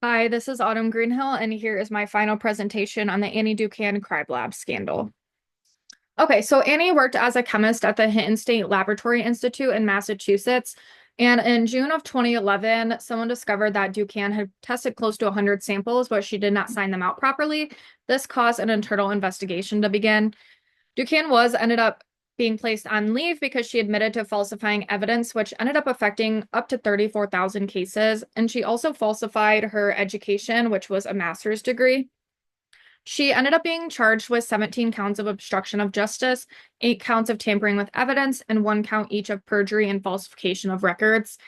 Hi, this is Autumn Greenhill, and here is my final presentation on the Annie Dookhan Crime Lab scandal. Okay, so Annie worked as a chemist at the Hinton State Laboratory Institute in Massachusetts, and in June of 2011, someone discovered that Dookhan had tested close to 100 samples, but she did not sign them out properly. This caused an internal investigation to begin. Dookhan ended up being placed on leave because she admitted to falsifying evidence, which ended up affecting up to 34,000 cases. And she also falsified her education, which was a master's degree. She ended up being charged with 17 counts of obstruction of justice, 8 counts of tampering with evidence, and 1 count each of perjury and falsification of records.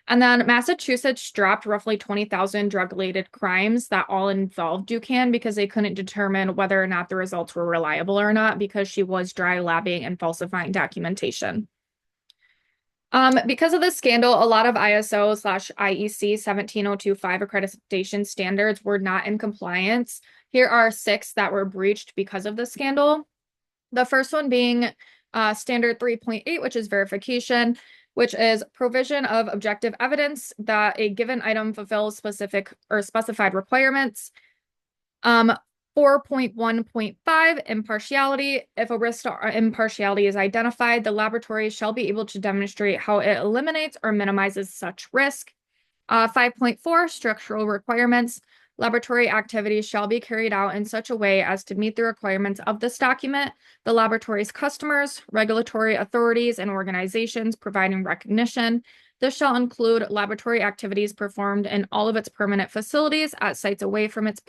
And then Massachusetts dropped roughly 20,000 drug-related crimes that all involved Dookhan because they couldn't determine whether or not the results were reliable or not because she was dry labbing and falsifying documentation. Because of this scandal, a lot of ISO/IEC 17025 accreditation standards were not in compliance. Here are 6 that were breached because of the scandal. The first one being standard 3.8, which is verification, which is provision of objective evidence that a given item fulfills specific or specified requirements. 4.1.5, impartiality. If a risk to impartiality is identified, the laboratory shall be able to demonstrate how it eliminates or minimizes such risk. 5.4, structural requirements. Laboratory activities shall be carried out in such a way as to meet the requirements of this document. The laboratory's customers, regulatory authorities, and organizations providing recognition. This shall include laboratory activities performed in all of its permanent facilities, at sites away from its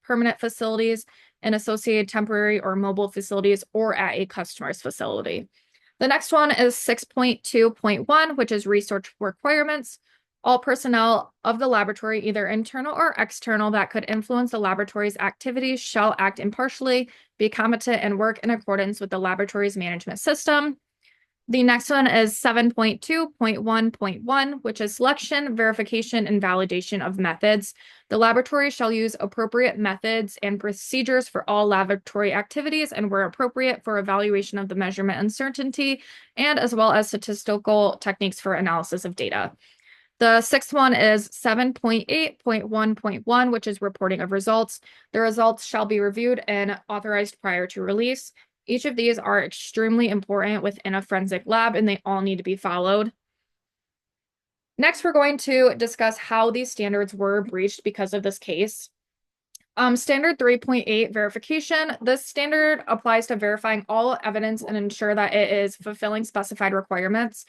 permanent facilities, and associated temporary or mobile facilities, or at a customer's facility. The next one is 6.2.1, which is research requirements. All personnel of the laboratory, either internal or external, that could influence the laboratory's activities shall act impartially, be competent, and work in accordance with the laboratory's management system. The next one is 7.2.1.1, which is selection, verification, and validation of methods. The laboratory shall use appropriate methods and procedures for all laboratory activities and where appropriate for evaluation of the measurement uncertainty, and as well as statistical techniques for analysis of data. The sixth one is 7.8.1.1, which is reporting of results. The results shall be reviewed and authorized prior to release. Each of these are extremely important within a forensic lab, and they all need to be followed. Next, we're going to discuss how these standards were breached because of this case. Standard 3.8 verification. This standard applies to verifying all evidence and ensure that it is fulfilling specified requirements.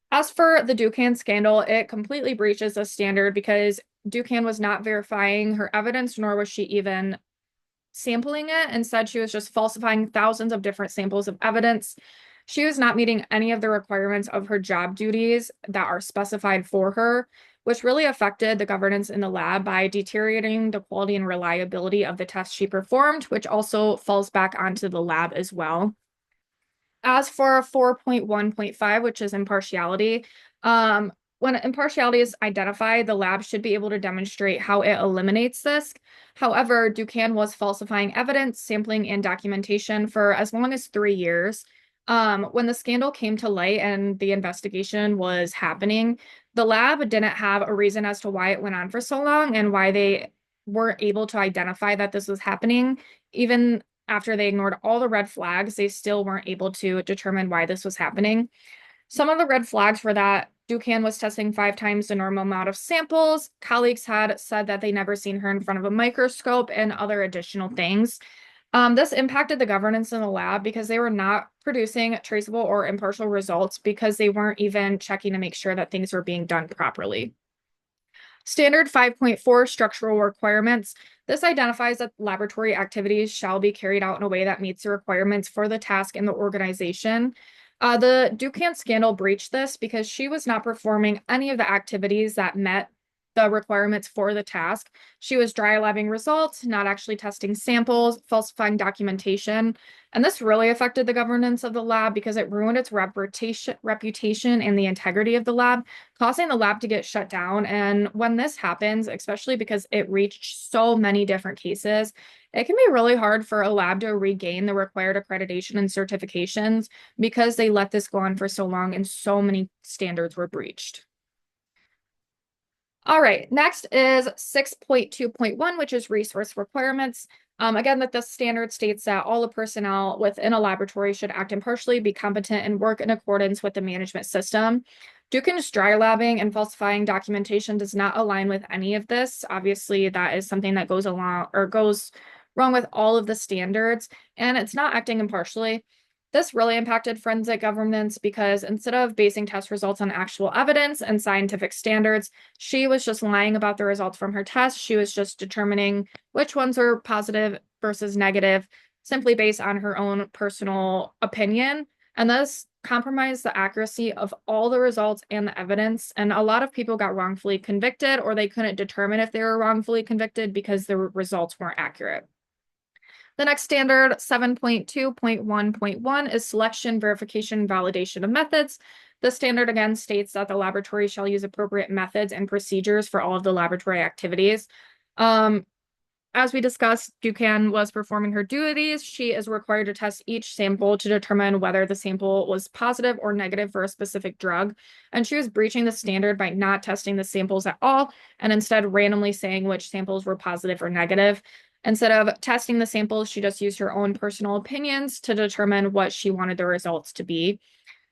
As for the Dookhan scandal, it completely breaches the standard because Dookhan was not verifying her evidence, nor was she even sampling it. Instead, she was just falsifying thousands of different samples of evidence. She was not meeting any of the requirements of her job duties that are specified for her, which really affected the governance in the lab by deteriorating the quality and reliability of the tests she performed, which also falls back onto the lab as well. As for 4.1.5, which is impartiality, when impartiality is identified, the lab should be able to demonstrate how it eliminates this. However, Dookhan was falsifying evidence, sampling, and documentation for as long as 3 years. When the scandal came to light and the investigation was happening, the lab didn't have a reason as to why it went on for so long and why they weren't able to identify that this was happening. Even after they ignored all the red flags, they still weren't able to determine why this was happening. Some of the red flags were that Dookhan was testing 5 times the normal amount of samples. Colleagues had said that they never seen her in front of a microscope and other additional things. This impacted the governance in the lab because they were not producing traceable or impartial results because they weren't even checking to make sure that things were being done properly. Standard 5.4 structural requirements. This identifies that laboratory activities shall be carried out in a way that meets the requirements for the task and the organization. The Dookhan scandal breached this because she was not performing any of the activities that met the requirements for the task. She was dry labbing results, not actually testing samples, falsifying documentation. And this really affected the governance of the lab because it ruined its reputation and the integrity of the lab, causing the lab to get shut down. And when this happens, especially because it reached so many different cases, it can be really hard for a lab to regain the required accreditation and certifications because they let this go on for so long and so many standards were breached. All right, next is 6.2.1, which is resource requirements. Again, that the standard states that all the personnel within a laboratory should act impartially, be competent, and work in accordance with the management system. Dookhan's dry labbing and falsifying documentation does not align with any of this. Obviously, that is something that goes along or goes wrong with all of the standards, and it's not acting impartially. This really impacted forensic governance because instead of basing test results on actual evidence and scientific standards, she was just lying about the results from her test. She was just determining which ones were positive versus negative simply based on her own personal opinion. And this compromised the accuracy of all the results and the evidence. And a lot of people got wrongfully convicted, or they couldn't determine if they were wrongfully convicted because the results weren't accurate. The next standard, 7.2.1.1, is selection, verification, validation of methods. The standard again states that the laboratory shall use appropriate methods and procedures for all of the laboratory activities. As we discussed, Dookhan was performing her duties. She is required to test each sample to determine whether the sample was positive or negative for a specific drug. And she was breaching the standard by not testing the samples at all and instead randomly saying which samples were positive or negative. Instead of testing the samples, she just used her own personal opinions to determine what she wanted the results to be.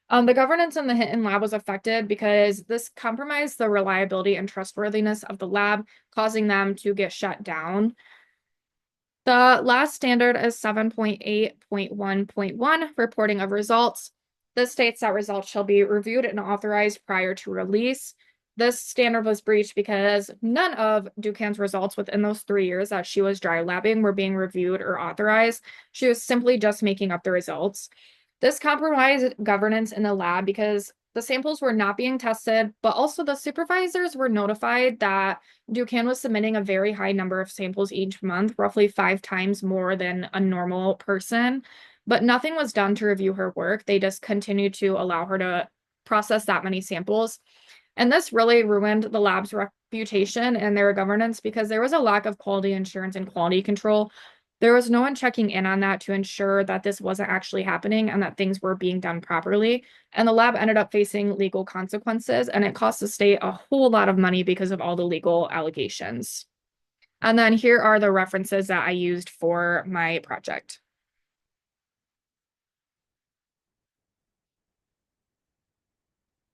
The governance in the Hinton lab was affected because this compromised the reliability and trustworthiness of the lab, causing them to get shut down. The last standard is 7.8.1.1, reporting of results. This states that results shall be reviewed and authorized prior to release. This standard was breached because none of Dookhan's results within those 3 years that she was dry labbing were being reviewed or authorized. She was simply just making up the results. This compromised governance in the lab because the samples were not being tested, but also the supervisors were notified that Dookhan was submitting a very high number of samples each month, roughly 5 times more than a normal person. But nothing was done to review her work. They just continued to allow her to process that many samples. And this really ruined the lab's reputation and their governance because there was a lack of quality assurance and quality control. There was no one checking in on that to ensure that this wasn't actually happening and that things were being done properly. And the lab ended up facing legal consequences, and it cost the state a whole lot of money because of all the legal allegations. And then here are the references that I used for my project.